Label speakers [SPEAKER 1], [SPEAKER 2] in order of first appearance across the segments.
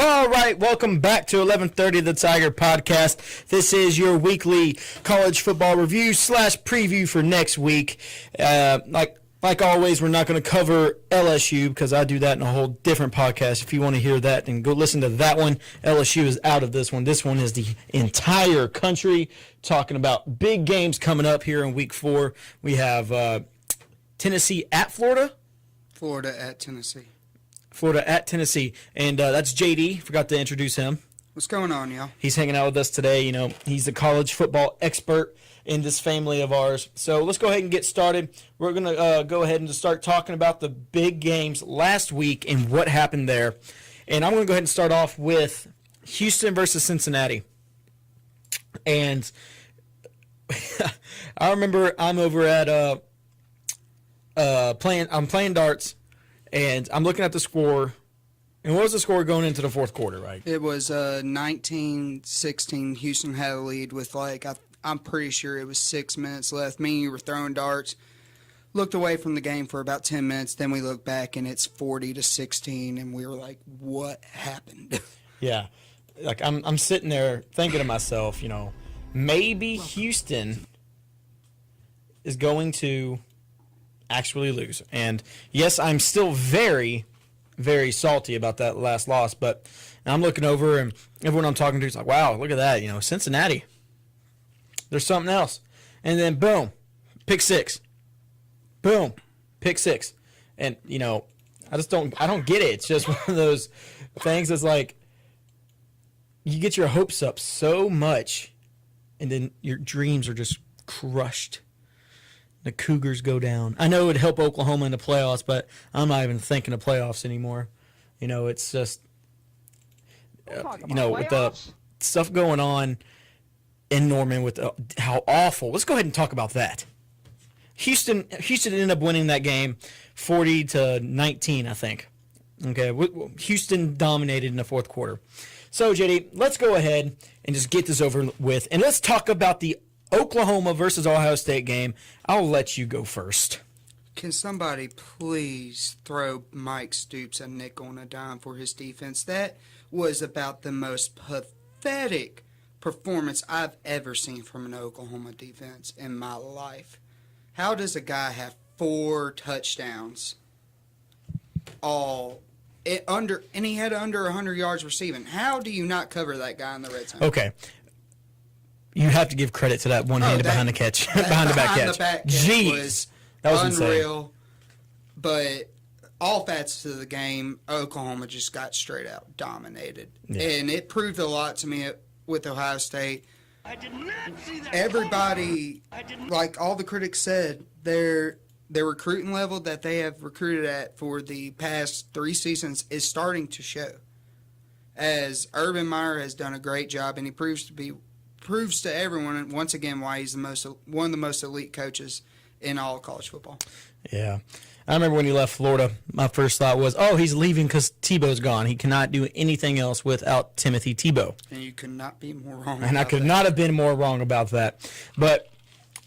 [SPEAKER 1] All right, welcome back to 1130 The Tiger Podcast. This is your weekly college football review / preview for next week. Like always, we're not going to cover LSU because I do that in a whole different podcast. If you want to hear that, then go listen to that one. LSU is out of this one. This one is the entire country talking about big games coming up here in week 4. We have Tennessee at Florida.
[SPEAKER 2] Florida at Tennessee.
[SPEAKER 1] Florida at Tennessee. And that's JD. Forgot to introduce him.
[SPEAKER 2] What's going on, y'all?
[SPEAKER 1] He's hanging out with us today. You know, he's the college football expert in this family of ours. So let's go ahead and get started. We're going to go ahead and just start talking about the big games last week and what happened there. And I'm going to go ahead and start off with Houston versus Cincinnati. And I remember I'm over at playing darts, and I'm looking at the score. And what was the score going into the fourth quarter, right?
[SPEAKER 2] It was 19-16. Houston had a lead with, I'm pretty sure it was 6 minutes left. Me and you were throwing darts. Looked away from the game for about 10 minutes. Then we looked back, and it's 40-16, and we were like, what happened?
[SPEAKER 1] Yeah. Like, I'm sitting there thinking to myself, you know, maybe Houston is going to actually lose. And, yes, I'm still very, very salty about that last loss, but I'm looking over, and everyone I'm talking to is like, wow, look at that, you know, Cincinnati. There's something else. And then, boom, pick 6. Boom, pick 6. And, you know, I don't get it. It's just one of those things that's like, you get your hopes up so much, and then your dreams are just crushed. The Cougars go down. I know it would help Oklahoma in the playoffs, but I'm not even thinking of playoffs anymore. You know, it's just, you know, with the stuff going on in Norman with how awful. Let's go ahead and talk about that. Houston ended up winning that game 40-19, I think. Okay, Houston dominated in the fourth quarter. So, JD, let's go ahead and just get this over with, and let's talk about the Oklahoma versus Ohio State game. I'll let you go first.
[SPEAKER 2] Can somebody please throw Mike Stoops a nickel and a dime for his defense? That was about the most pathetic performance I've ever seen from an Oklahoma defense in my life. How does a guy have 4 touchdowns and he had under 100 yards receiving? How do you not cover that guy in the red zone?
[SPEAKER 1] Okay. You have to give credit to that one-handed behind the catch, behind the back catch. Jeez,
[SPEAKER 2] that was unreal. Insane. But all facets of the game, Oklahoma just got straight out dominated, and it proved a lot to me with Ohio State.
[SPEAKER 3] I did not see that.
[SPEAKER 2] Everybody, like all the critics said, their recruiting level that they have recruited at for the past 3 seasons is starting to show. As Urban Meyer has done a great job, and he proves to everyone once again why he's one of the most elite coaches in all of college football.
[SPEAKER 1] Yeah. I remember when he left Florida, my first thought was, oh, he's leaving because Tebow's gone. He cannot do anything else without Timothy Tebow.
[SPEAKER 2] And you could not be more wrong
[SPEAKER 1] And I could not have been more wrong about that. But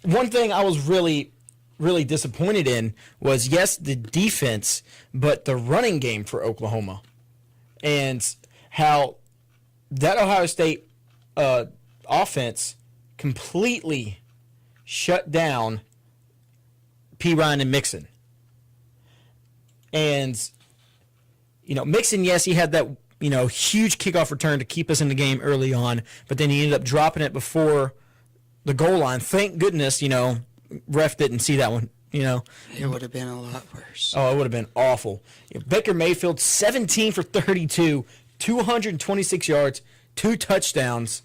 [SPEAKER 1] one thing I was really, really disappointed in was, yes, the defense, but the running game for Oklahoma. And how that Ohio State offense completely shut down P. Ryan and Mixon. And, you know, Mixon, yes, he had that, you know, huge kickoff return to keep us in the game early on, but then he ended up dropping it before the goal line. Thank goodness, you know, ref didn't see that one, you know.
[SPEAKER 2] It would have been a lot worse.
[SPEAKER 1] Oh, it would have been awful. Baker Mayfield, 17 for 32, 226 yards, 2 touchdowns,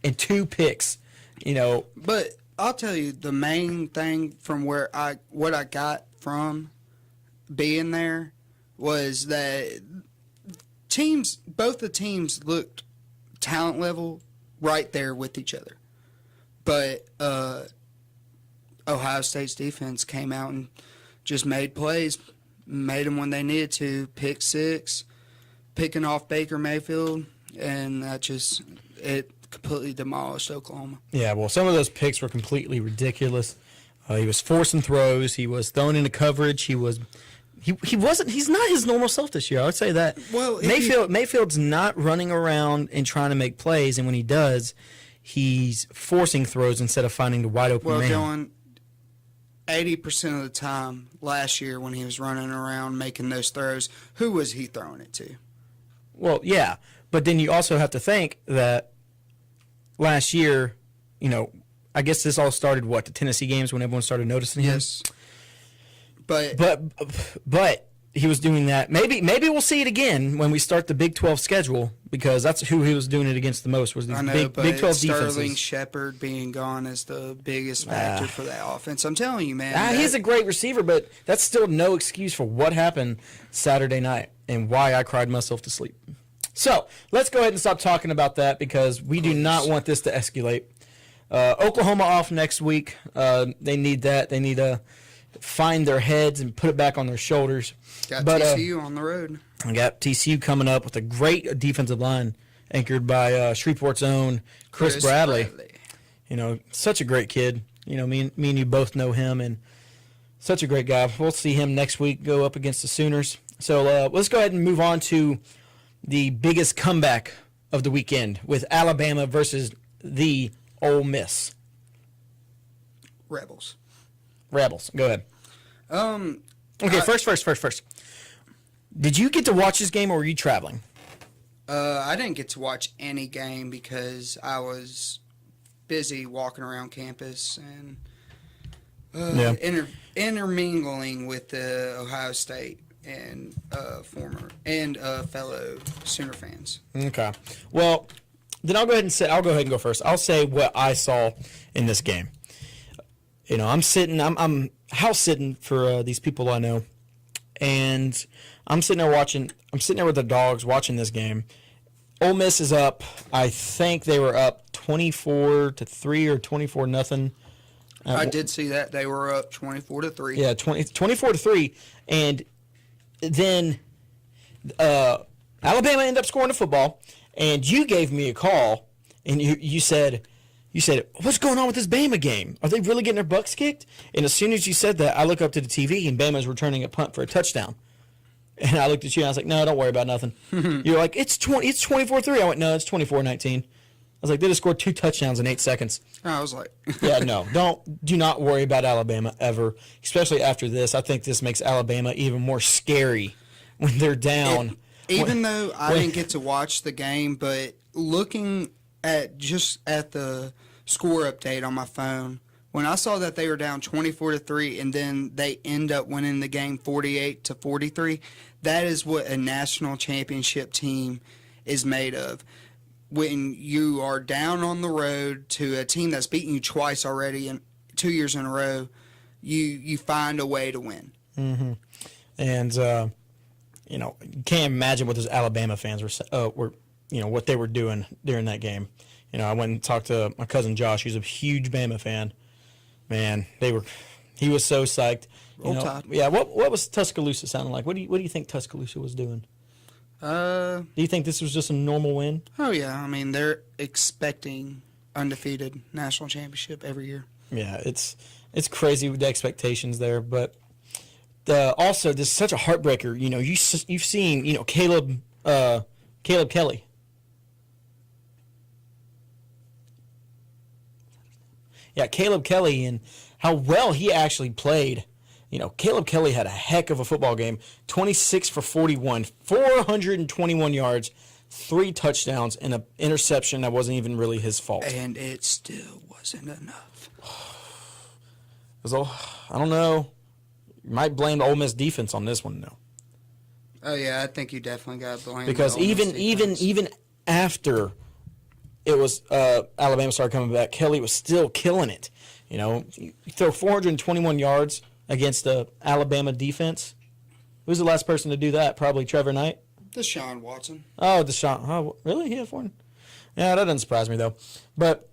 [SPEAKER 1] and 2 picks, you know.
[SPEAKER 2] But I'll tell you, the main thing from what I got from being there was that both the teams looked talent level right there with each other. But Ohio State's defense came out and just made plays, made them when they needed to, pick 6, picking off Baker Mayfield, and it completely demolished Oklahoma.
[SPEAKER 1] Yeah, well, some of those picks were completely ridiculous. He was forcing throws. He was thrown into coverage. He was he wasn't. He's not his normal self this year. I would say that.
[SPEAKER 2] Well,
[SPEAKER 1] Mayfield's not running around and trying to make plays, and when he does, he's forcing throws instead of finding the wide open man.
[SPEAKER 2] Dylan, 80% of the time last year when he was running around making those throws, who was he throwing it to?
[SPEAKER 1] Well, yeah, but then you also have to think that last year, I guess this all started the Tennessee games when everyone started noticing him.
[SPEAKER 2] Yes. But
[SPEAKER 1] he was doing that. Maybe we'll see it again when we start the Big 12 schedule, because that's who he was doing it against the most, was these Big 12 defenses.
[SPEAKER 2] Sterling Shepard being gone is the biggest factor for that offense. I'm telling you, man.
[SPEAKER 1] He's a great receiver, but that's still no excuse for what happened Saturday night and why I cried myself to sleep. So let's go ahead and stop talking about that, because we do not want this to escalate. Oklahoma off next week. They need that. They need to find their heads and put it back on their shoulders.
[SPEAKER 2] Got TCU on the road.
[SPEAKER 1] I got TCU coming up with a great defensive line anchored by Shreveport's own Chris Bradley. Such a great kid. Me and you both know him, and such a great guy. We'll see him next week go up against the Sooners. So let's go ahead and move on to the biggest comeback of the weekend with Alabama versus the Ole Miss.
[SPEAKER 2] Rebels.
[SPEAKER 1] Go ahead. Okay, first. Did you get to watch this game, or were you traveling?
[SPEAKER 2] I didn't get to watch any game because I was busy walking around campus and intermingling with the Ohio State and fellow Sooner fans.
[SPEAKER 1] Okay. Well, then I'll go ahead and go first. I'll say what I saw in this game. I'm house sitting for these people I know, and I'm sitting there with the dogs watching this game. Ole Miss is up. I think they were up 24-3 or 24-0.
[SPEAKER 2] I did see that they were up 24-3.
[SPEAKER 1] Yeah, 24-3, and then Alabama ended up scoring the football, and you gave me a call, and you said, what's going on with this Bama game? Are they really getting their butts kicked? And as soon as you said that, I look up to the TV, and Bama's returning a punt for a touchdown. And I looked at you, and I was like, no, don't worry about nothing. You're like, it's 24-3. I went, no, it's 24-19. I was like, they just scored 2 touchdowns in 8 seconds.
[SPEAKER 2] I was like...
[SPEAKER 1] Yeah, no, do not worry about Alabama ever, especially after this. I think this makes Alabama even more scary when they're down.
[SPEAKER 2] Even though I didn't get to watch the game, but looking at the score update on my phone, when I saw that they were down 24-3 and then they end up winning the game 48-43, that is what a national championship team is made of. When you are down on the road to a team that's beaten you twice already in 2 years in a row, you find a way to win.
[SPEAKER 1] Mm-hmm. And you can't imagine what those Alabama fans were what they were doing during that game. I went and talked to my cousin Josh. He's a huge Bama fan. Man, he was so psyched. Yeah. What was Tuscaloosa sounding like? What do you think Tuscaloosa was doing? Do you think this was just a normal win?
[SPEAKER 2] Oh yeah, I mean they're expecting undefeated national championship every year.
[SPEAKER 1] Yeah, it's crazy with the expectations there, but also this is such a heartbreaker. You've seen Caleb Kelly. Yeah, Caleb Kelly, and how well he actually played. Caleb Kelly had a heck of a football game. 26 for 41, 421 yards, 3 touchdowns, and an interception that wasn't even really his fault.
[SPEAKER 2] And it still wasn't enough.
[SPEAKER 1] I don't know. You might blame the Ole Miss defense on this one, though.
[SPEAKER 2] Oh yeah, I think you definitely got to blame.
[SPEAKER 1] Because even after it was Alabama started coming back, Kelly was still killing it. You throw 421 yards against the Alabama defense. Who's the last person to do that? Probably Trevor Knight.
[SPEAKER 2] Deshaun Watson.
[SPEAKER 1] Oh, Deshaun. Oh, really? He had 4? Yeah, that doesn't surprise me though. But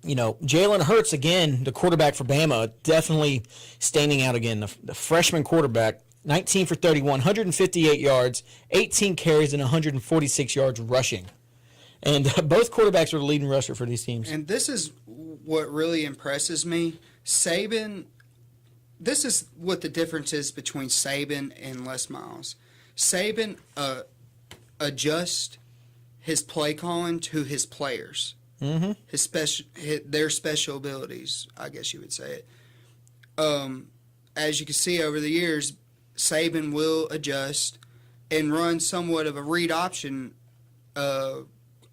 [SPEAKER 1] Jalen Hurts again, the quarterback for Bama, definitely standing out again. The freshman quarterback, 19 for 31, 158 yards, 18 carries, and 146 yards rushing. And both quarterbacks are the leading rusher for these teams.
[SPEAKER 2] And this is what really impresses me. Saban this is what the difference is between Saban and Les Miles. Saban adjusts his play calling to his players, their special abilities, I guess you would say it. As you can see over the years, Saban will adjust and run somewhat of a read option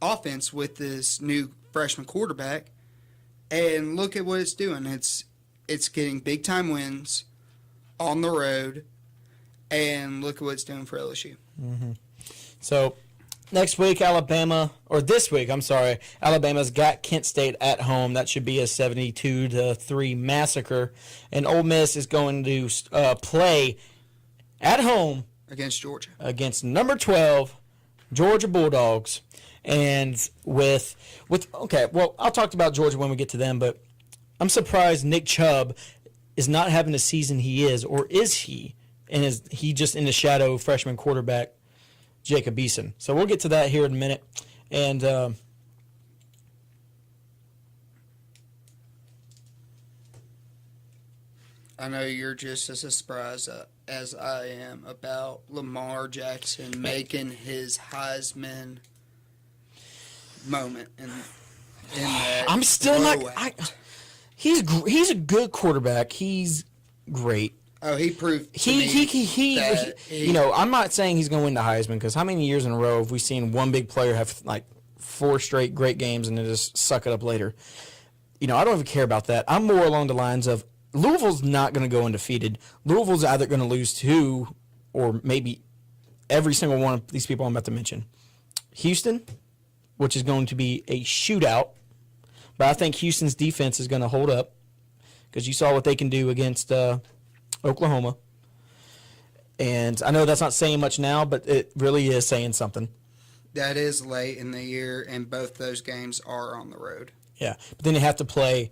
[SPEAKER 2] offense with this new freshman quarterback, and look at what it's doing. It's getting big time wins on the road, and look at what it's doing for LSU.
[SPEAKER 1] So next week, this week, Alabama's got Kent State at home. That should be a 72-3 massacre. And Ole Miss is going to play at home
[SPEAKER 2] Against Georgia.
[SPEAKER 1] Against number 12, Georgia Bulldogs. And I'll talk about Georgia when we get to them, but I'm surprised Nick Chubb is not having the season he is, or is he? And is he just in the shadow of freshman quarterback Jacob Eason? So we'll get to that here in a minute. And
[SPEAKER 2] I know you're just as surprised as I am about Lamar Jackson making his Heisman moment in that
[SPEAKER 1] I'm still
[SPEAKER 2] blowout.
[SPEAKER 1] He's a good quarterback. He's great.
[SPEAKER 2] Oh, he proved
[SPEAKER 1] I'm not saying he's going to win the Heisman, because how many years in a row have we seen one big player have like 4 straight great games and then just suck it up later? I don't even care about that. I'm more along the lines of Louisville's not going to go undefeated. Louisville's either going to lose 2 or maybe every single one of these people I'm about to mention. Houston, which is going to be a shootout, but I think Houston's defense is going to hold up, because you saw what they can do against Oklahoma. And I know that's not saying much now, but it really is saying something.
[SPEAKER 2] That is late in the year, and both those games are on the road.
[SPEAKER 1] Yeah, but then you have to play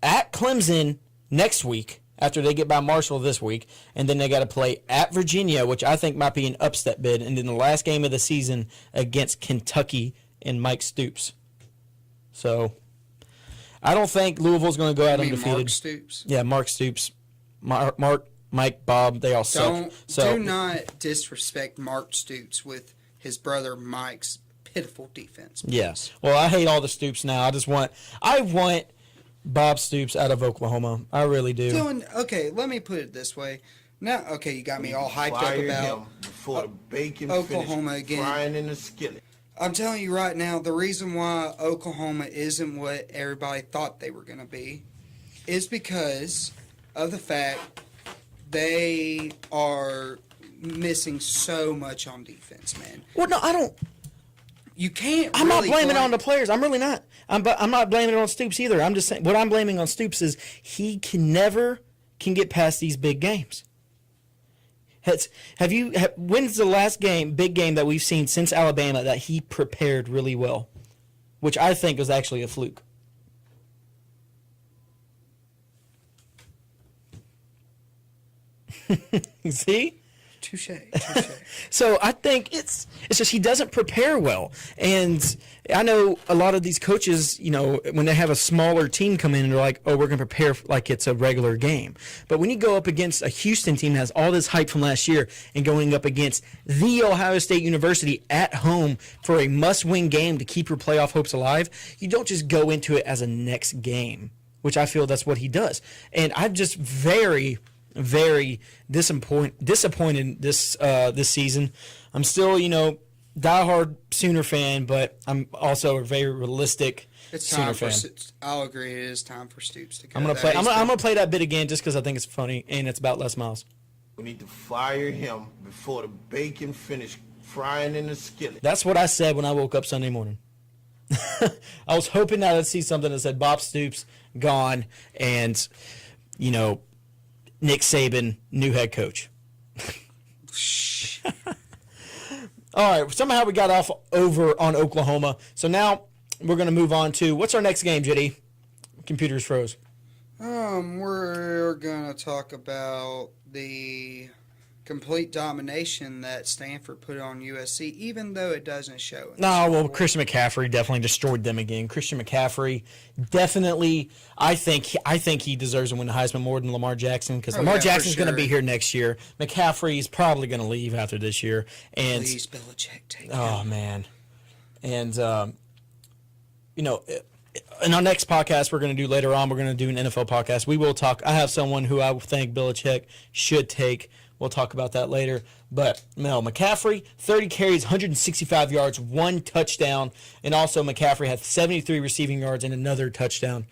[SPEAKER 1] at Clemson next week after they get by Marshall this week, and then they got to play at Virginia, which I think might be an upset bid, and then the last game of the season against Kentucky and Mike Stoops. So I don't think Louisville's going to go out undefeated.
[SPEAKER 2] Mark Stoops?
[SPEAKER 1] Yeah, Mark Stoops. Mark, Mike, Bob, they all suck.
[SPEAKER 2] Do not disrespect Mark Stoops with his brother Mike's pitiful defense.
[SPEAKER 1] Yes. Yeah. Well, I hate all the Stoops now. I want Bob Stoops out of Oklahoma. I really do.
[SPEAKER 2] Dylan, okay, let me put it this way. Now, okay, you got me all hyped up about
[SPEAKER 3] before the bacon
[SPEAKER 2] Oklahoma again.
[SPEAKER 3] Frying in the skillet.
[SPEAKER 2] I'm telling you right now, the reason why Oklahoma isn't what everybody thought they were going to be is because of the fact they are missing so much on defense, man.
[SPEAKER 1] Well, no, I don't.
[SPEAKER 2] You can't.
[SPEAKER 1] I'm not blaming it on the players. I'm really not. I'm not blaming it on Stoops either. I'm just saying what I'm blaming on Stoops is he never can get past these big games. When's the last big game that we've seen since Alabama that he prepared really well, which I think was actually a fluke? See?
[SPEAKER 2] Touche.
[SPEAKER 1] So I think it's just he doesn't prepare well. And I know a lot of these coaches, when they have a smaller team come in and they're like, oh, we're going to prepare like it's a regular game. But when you go up against a Houston team that has all this hype from last year and going up against the Ohio State University at home for a must-win game to keep your playoff hopes alive, you don't just go into it as a next game, which I feel that's what he does. And I'm just very disappointed this season. I'm still, diehard Sooner fan, but I'm also a very realistic Sooner fan.
[SPEAKER 2] I'll agree. It is time for Stoops to go.
[SPEAKER 1] I'm gonna play that bit again just because I think it's funny and it's about Les Miles.
[SPEAKER 3] We need to fire him before the bacon finish frying in the skillet.
[SPEAKER 1] That's what I said when I woke up Sunday morning. I was hoping that I'd see something that said Bob Stoops gone and, Nick Saban, new head coach. All right, somehow we got off over on Oklahoma. So now we're going to move on to, what's our next game, JD? Computers froze.
[SPEAKER 2] We're going to talk about the complete domination that Stanford put on USC, even though it doesn't show.
[SPEAKER 1] No, well, Christian McCaffrey definitely destroyed them again. Christian McCaffrey definitely, I think he deserves to win the Heisman more than Lamar Jackson because Lamar Jackson's going to be here next year. McCaffrey is probably going to leave after this year. And
[SPEAKER 2] please, Belichick, take
[SPEAKER 1] oh
[SPEAKER 2] him.
[SPEAKER 1] man, and in our next podcast we're going to do later on, we're going to do an NFL podcast. We will talk. I have someone who I think Belichick should take. We'll talk about that later. But, McCaffrey, 30 carries, 165 yards, 1 touchdown. And also McCaffrey had 73 receiving yards and another touchdown.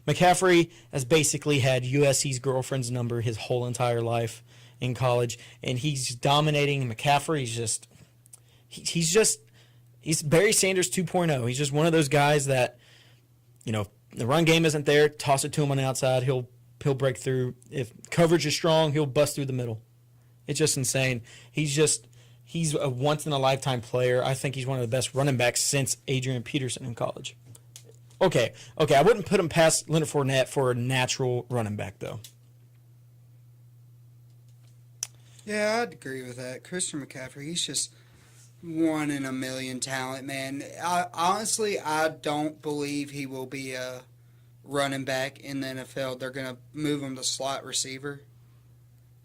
[SPEAKER 1] McCaffrey has basically had USC's girlfriend's number his whole entire life in college. And he's dominating. McCaffrey he's Barry Sanders 2.0. He's just one of those guys that, the run game isn't there, toss it to him on the outside, he'll break through. If coverage is strong, he'll bust through the middle. It's just insane. He's a once-in-a-lifetime player. I think he's one of the best running backs since Adrian Peterson in college. Okay. I wouldn't put him past Leonard Fournette for a natural running back, though.
[SPEAKER 2] Yeah, I'd agree with that. Christian McCaffrey, he's just one in a million talent, man. Honestly, I don't believe he will be a running back in the NFL. They're going to move him to slot receiver.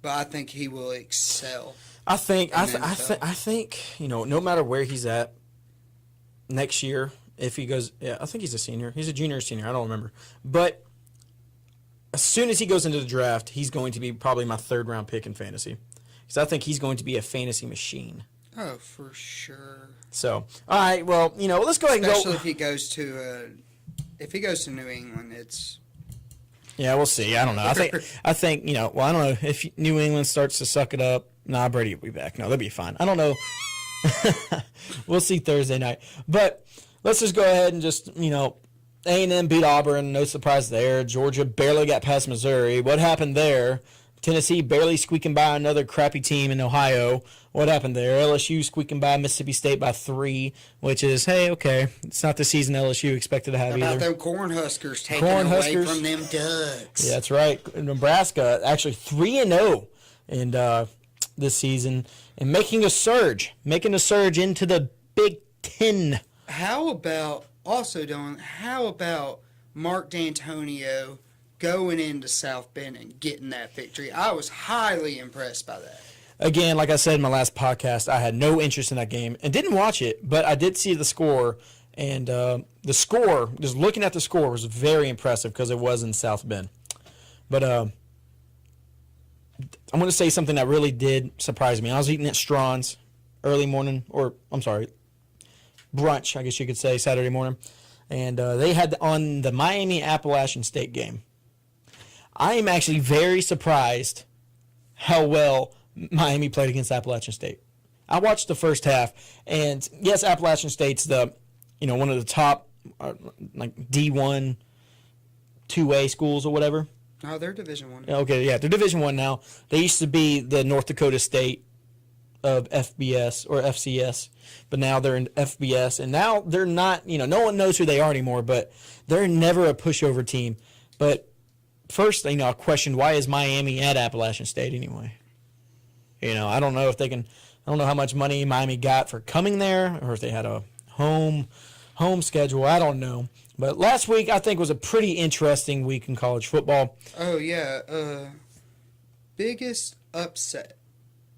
[SPEAKER 2] But I think he will excel.
[SPEAKER 1] I think no matter where he's at next year, if he goes, I think he's a senior. He's a junior or senior. I don't remember. But as soon as he goes into the draft, he's going to be probably my 3rd round pick in fantasy. Because I think he's going to be a fantasy machine.
[SPEAKER 2] Oh, for sure.
[SPEAKER 1] So, all right, well, let's go ahead and go.
[SPEAKER 2] Especially if he goes to New England, it's.
[SPEAKER 1] Yeah, we'll see. I don't know. I think I don't know if New England starts to suck it up. Nah, Brady will be back. No, they'll be fine. I don't know. We'll see Thursday night. But let's just go ahead and just, A&M beat Auburn. No surprise there. Georgia barely got past Missouri. What happened there? Tennessee barely squeaking by another crappy team in Ohio. What happened there? LSU squeaking by Mississippi State by 3, which is, hey, okay. It's not the season LSU expected to have
[SPEAKER 2] either. How
[SPEAKER 1] either.
[SPEAKER 2] about them Cornhuskers taking away from them Ducks?
[SPEAKER 1] Yeah, that's right. Nebraska actually 3-0 in this season and making a surge into the Big Ten.
[SPEAKER 2] How about Mark D'Antonio going into South Bend and getting that victory? I was highly impressed by that.
[SPEAKER 1] Again, like I said in my last podcast, I had no interest in that game and didn't watch it, but I did see the score, and the score, just looking at the score, was very impressive because it was in South Bend. But I'm going to say something that really did surprise me. I was eating at Strawn's early morning, brunch, I guess you could say, Saturday morning, and they had on the Miami-Appalachian State game. I am actually very surprised how well Miami played against Appalachian State. I watched the first half, and yes, Appalachian State's one of the top D1 2A schools or whatever.
[SPEAKER 2] Oh, they're Division 1.
[SPEAKER 1] Okay, yeah, they're Division 1 now. They used to be the North Dakota State of FBS or FCS, but now they're in FBS, and now they're not, no one knows who they are anymore, but they're never a pushover team. But first, I questioned, why is Miami at Appalachian State anyway? I don't know if they can. I don't know how much money Miami got for coming there, or if they had a home schedule. I don't know. But last week, I think, was a pretty interesting week in college football.
[SPEAKER 2] Oh yeah, biggest upset.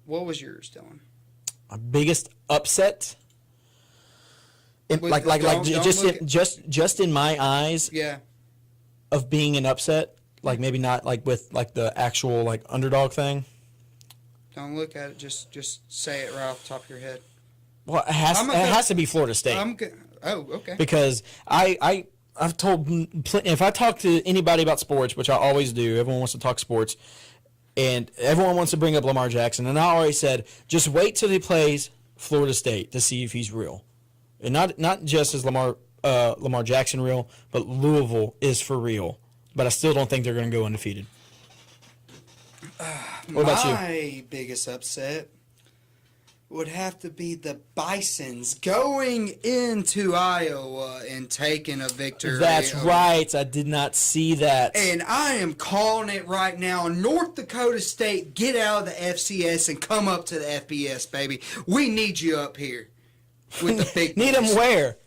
[SPEAKER 2] What was yours, Dylan?
[SPEAKER 1] My biggest upset, just in my eyes.
[SPEAKER 2] Yeah.
[SPEAKER 1] Of being an upset, maybe not with the actual underdog thing.
[SPEAKER 2] Don't look at it. Just say it right off the top of your head.
[SPEAKER 1] Well, it has to be Florida State.
[SPEAKER 2] Oh, okay.
[SPEAKER 1] Because I've told, if I talk to anybody about sports, which I always do, everyone wants to talk sports, and everyone wants to bring up Lamar Jackson, and I always said, just wait till he plays Florida State to see if he's real, and not just as Lamar Jackson real, but Louisville is for real. But I still don't think they're going to go undefeated. What about you?
[SPEAKER 2] My biggest upset, would have to be the Bisons going into Iowa and taking a victory.
[SPEAKER 1] That's right. I did not see that.
[SPEAKER 2] And I am calling it right now. North Dakota State, get out of the FCS and come up to the FBS, baby. We need you up here with the big
[SPEAKER 1] Need them where?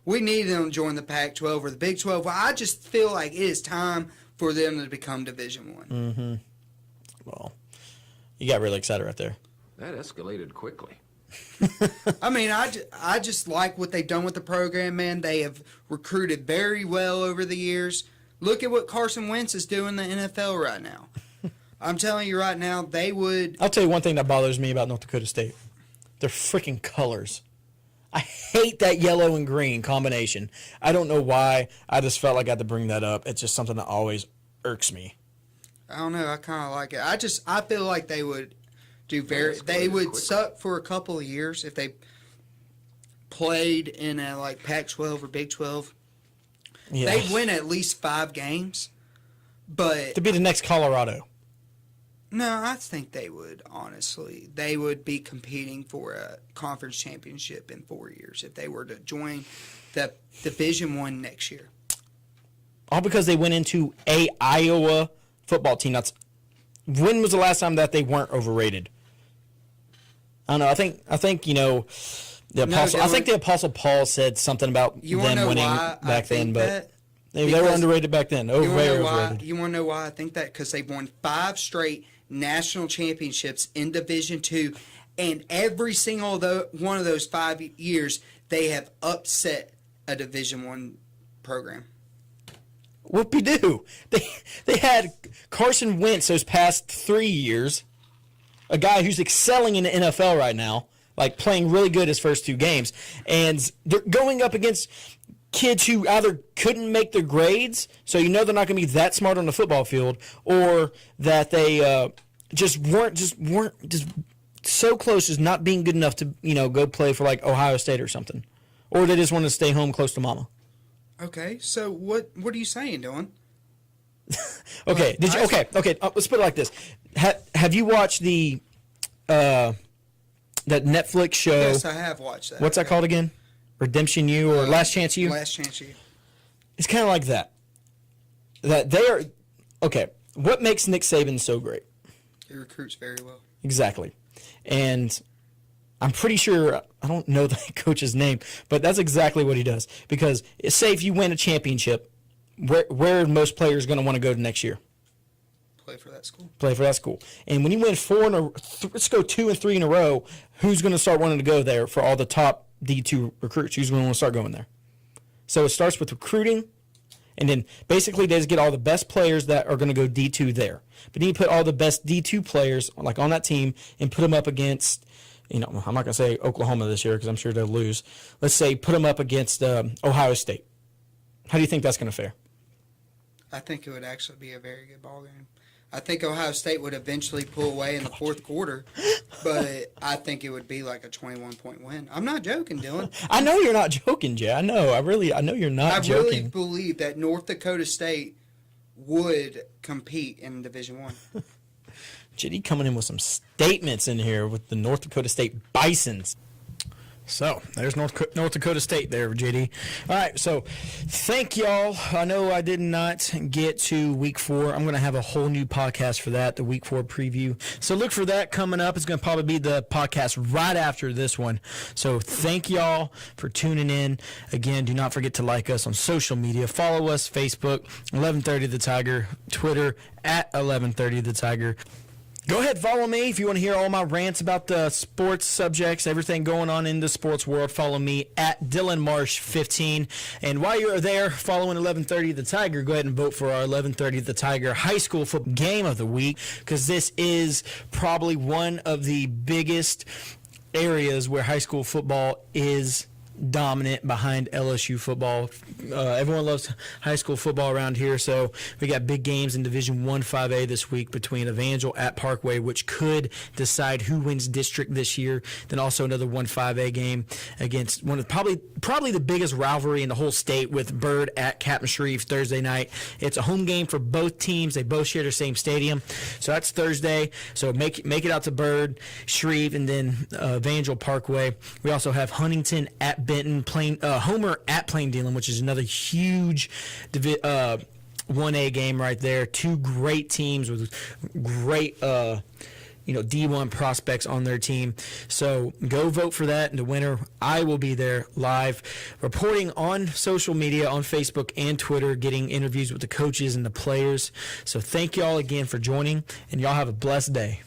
[SPEAKER 2] We need them to join the Pac-12 or the Big 12. I just feel like it is time for them to become Division I.
[SPEAKER 1] Mm-hmm. Well, you got really excited right there.
[SPEAKER 4] That escalated quickly.
[SPEAKER 2] I mean, I just like what they've done with the program, man. They have recruited very well over the years. Look at what Carson Wentz is doing in the NFL right now. I'm telling you right now, they would...
[SPEAKER 1] I'll tell you one thing that bothers me about North Dakota State. Their freaking colors. I hate that yellow and green combination. I don't know why. I just felt like I had to bring that up. It's just something that always irks me.
[SPEAKER 2] I don't know. I kind of like it. I feel like they would do they would suck for a couple of years if they played in a like Pac-12 or Big 12.
[SPEAKER 1] Yeah.
[SPEAKER 2] They'd win at least 5 games, but
[SPEAKER 1] to be the next Colorado.
[SPEAKER 2] no, I think they would, honestly. They would be competing for a conference championship in 4 years if they were to join the Division I next year.
[SPEAKER 1] All because they went into a Iowa football team. When was the last time that they weren't overrated? I don't know. I think you know, the Apostle. I think the Apostle Paul said something about them winning back then, but they were underrated back then. Overrated.
[SPEAKER 2] You want to know why I think that? Because they've won 5 straight national championships in Division II, and every single one of those 5 years, they have upset a Division I program.
[SPEAKER 1] Whoopie-doo. They had Carson Wentz those past 3 years, a guy who's excelling in the NFL right now, like playing really good his first 2 games, and they're going up against kids who either couldn't make their grades, so you know they're not going to be that smart on the football field, or that they just weren't so close as not being good enough to go play for like Ohio State or something, or they just want to stay home close to mama.
[SPEAKER 2] Okay, so what are you saying, Dylan?
[SPEAKER 1] Okay, okay. Let's put it like this: Have you watched the that Netflix show?
[SPEAKER 2] Yes, I have watched that.
[SPEAKER 1] What's that called again? Redemption U or Last Chance U?
[SPEAKER 2] Last Chance U.
[SPEAKER 1] It's kind of like that. That they are okay. What makes Nick Saban so great?
[SPEAKER 2] He recruits very well.
[SPEAKER 1] Exactly, and I'm pretty sure, I don't know the coach's name, but that's exactly what he does. Because say if you win a championship, where are most players going to want to go to next year?
[SPEAKER 2] Play for that school.
[SPEAKER 1] Play for that school. And when you win let's go 2 and 3 in a row, who's going to start wanting to go there for all the top D2 recruits? Who's going to want to start going there? So it starts with recruiting, and then basically they just get all the best players that are going to go D2 there. But then you put all the best D2 players like on that team and put them up against, I'm not going to say Oklahoma this year because I'm sure they'll lose. Let's say put them up against Ohio State. How do you think that's going to fare?
[SPEAKER 2] I think it would actually be a very good ball game. I think Ohio State would eventually pull away in the fourth quarter, but I think it would be like a 21-point win. I'm not joking, Dylan.
[SPEAKER 1] I know you're not joking, Jay. I know you're not joking.
[SPEAKER 2] I really believe that North Dakota State would compete in Division I.
[SPEAKER 1] JD coming in with some statements in here with the North Dakota State Bisons. So, there's North Dakota State there, JD. All right, so thank y'all. I know I did not get to Week 4. I'm going to have a whole new podcast for that, the Week 4 preview. So look for that coming up. It's going to probably be the podcast right after this one. So thank y'all for tuning in. Again, do not forget to like us on social media. Follow us, Facebook, 1130 The Tiger, Twitter, at 1130 The Tiger. Go ahead, follow me if you want to hear all my rants about the sports subjects, everything going on in the sports world. Follow me at Dylan Marsh 15. And while you're there following 1130 The Tiger, go ahead and vote for our 1130 The Tiger high school football game of the week, because this is probably one of the biggest areas where high school football is dominant behind LSU football. Everyone loves high school football around here, so we got big games in Division 1 5A this week between Evangel at Parkway, which could decide who wins district this year. Then also another 1 5A game against one of probably the biggest rivalry in the whole state with Byrd at Captain Shreve Thursday night. It's a home game for both teams. They both share the same stadium, so that's Thursday. So make it out to Byrd, Shreve, and then Evangel Parkway. We also have Huntington at Benton, Homer at Plain Dealing, which is another huge 1A game right there. Two great teams with great D1 prospects on their team. So go vote for that and the winner. I will be there live reporting on social media, on Facebook and Twitter, getting interviews with the coaches and the players. So thank y'all again for joining, and y'all have a blessed day.